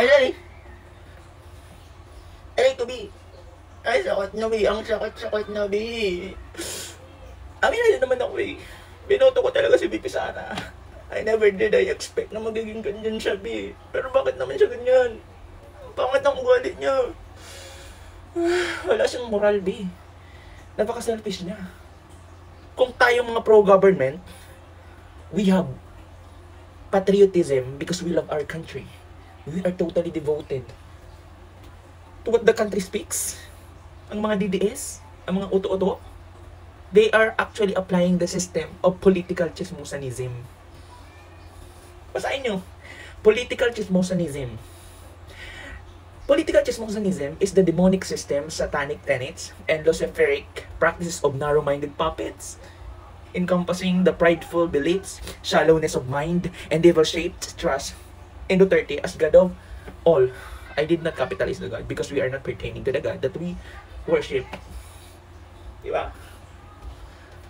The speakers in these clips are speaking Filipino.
Aray! Aray to be! Ay, sakit na be! Ang sakit na be! Amin na naman ako eh. Binoto ko talaga si VP Sara. I never did I expect na magiging ganyan siya be. Pero bakit naman siya ganyan? Pangat ang ugali niya. Wala siyang moral be. Napaka-selfish niya. Kung tayo mga pro-government, we have patriotism because we love our country. We are totally devoted to what the country speaks. Ang mga DDS, ang mga uto-uto, they are actually applying the system of political chismosanism. Basahin nyo. Political chismosanism. Political chismosanism is the demonic system, satanic tenets, and luciferic practices of narrow-minded puppets, encompassing the prideful beliefs, shallowness of mind, and devil-shaped trust in Duterte as God of all. I did not capitalize the God because we are not pertaining to the God that we worship. Diba?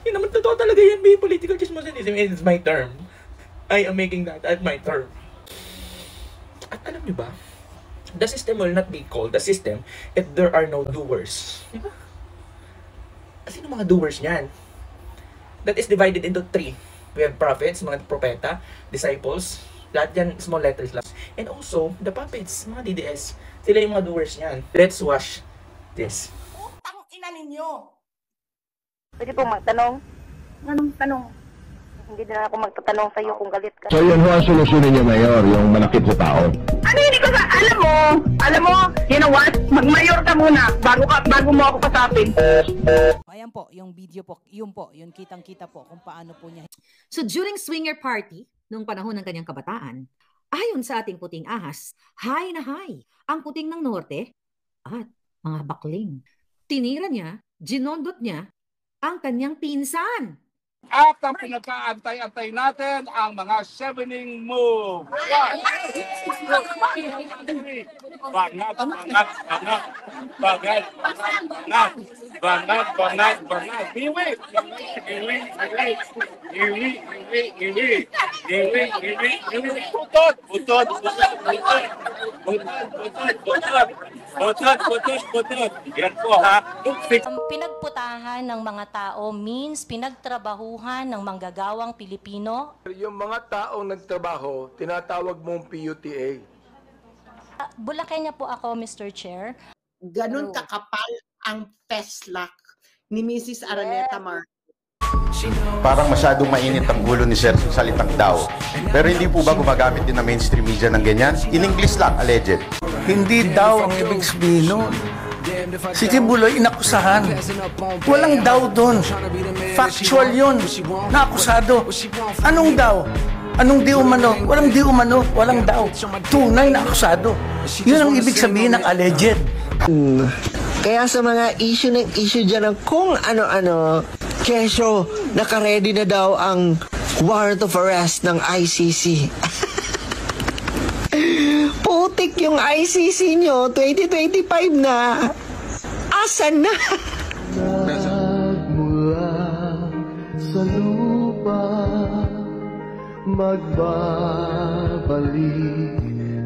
Yun naman totoo talaga yan, be. Political chismosanism is my term. I am making that as my term. At alam nyo ba, the system will not be called the system if there are no doers. Diba? Sino mga doers niyan? That is divided into three. We have prophets, mga propeta, disciples, lahat yan, small letters lang. And also, the puppets, mga DDS. Sila yung mga doers niyan. Let's watch this. Utang ina ninyo! Pwede po magtanong? Anong tanong? Hindi na ako magtatanong sa iyo kung galit ka. So yun ho ang solusyonin niyo, Mayor, yung manakit sa tao. Ano hindi ko sa... Alam mo, you know what? Mag-mayor ka muna bago mo ako pasapin. Ayan po, yung video po, yun kitang-kita po kung paano po niya. So during swinger party, noong panahon ng kanyang kabataan, ayon sa ating puting ahas, high na high ang puting ng norte at mga bakling. Tinira niya, ginondot niya ang kanyang pinsan. At ang pinagkaantay-antay natin ang mga 7-ing move. Bangat. Iwi. Putot. Yan po ha. Pinagputahan ng mga tao means pinagtrabahuhan ng manggagawang Pilipino. Yung mga taong nagtrabaho, tinatawag mong PUTA. Bulakenyo po ako, Mr. Chair. Ganun kakapal ang peslak ni Mrs. Araneta Marcos. Parang masyadong mainit ang ulo ni Sir sa salitang daw. Pero hindi po ba gumagamit din ng mainstream media ng ganyan? In English lang, alleged. Hindi daw ang ibig sabihin nun. Si Kibuloy inakusahan. Walang daw doon. Factual yun. Naakusado. Anong daw? Anong di umano? Walang di umano. Walang daw. Tunay na akusado. Yun ang ibig sabihin ng alleged. Kaya sa mga issue dyan ng kung ano-ano, kesyo, nakaredy na daw ang warrant of arrest ng ICC. Putik yung ICC nyo, 2025 na. Asan na? Nagmula sa lupa, magbabalik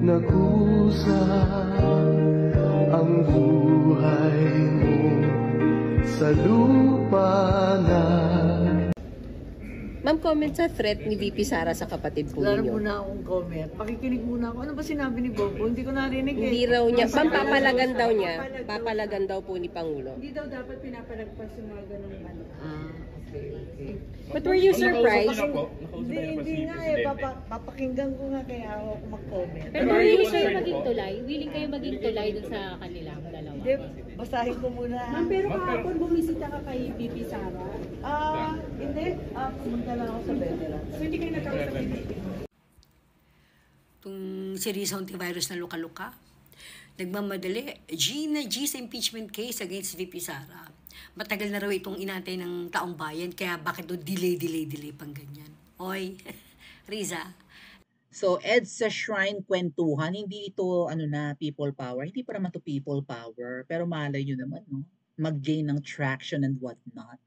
na kusa ang buhay mo sa lupa na. Ma'am, comment sa threat ni VP Sara sa kapatid po ninyo. Wala muna akong comment. Pakikinig muna ako. Ano ba sinabi ni Bobo? Hindi ko narinig eh. Hindi raw niya. Ma'am, papalagan daw niya. Papalagan daw po ni Pangulo. Hindi daw dapat pinapalagpas yung mga ganung ano. Okay. But were you surprised? Hindi nga eh. Papakinggan ko nga kaya ako mag-comment. Pero willing kayo maging tulay? Willing kayo maging tulay dun sa kanilang dalawa? Hindi, basahin ko muna. Ma'am, pero kahapon bumisita ka kay VP Sara? Hindi. Pumunta lang ako sa veteran. So hindi kayo nagkausap ni VP? Itong series antivirus na luka-luka, nagmamadali, G sa impeachment case against VP Sara. Matagal na raw itong inantay ng taong bayan, kaya bakit do delay pang ganyan? Oy, Riza. So, EDSA Shrine kwentuhan, hindi ito people power. Hindi pa naman to people power. Pero malay nyo naman, no? Mag-gain ng traction and whatnot.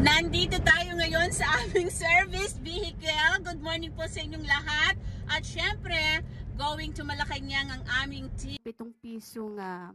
Nandito tayo ngayon sa aming service vehicle. Good morning po sa inyong lahat. At syempre, going to Malacanang ang aming team. 7 piso nga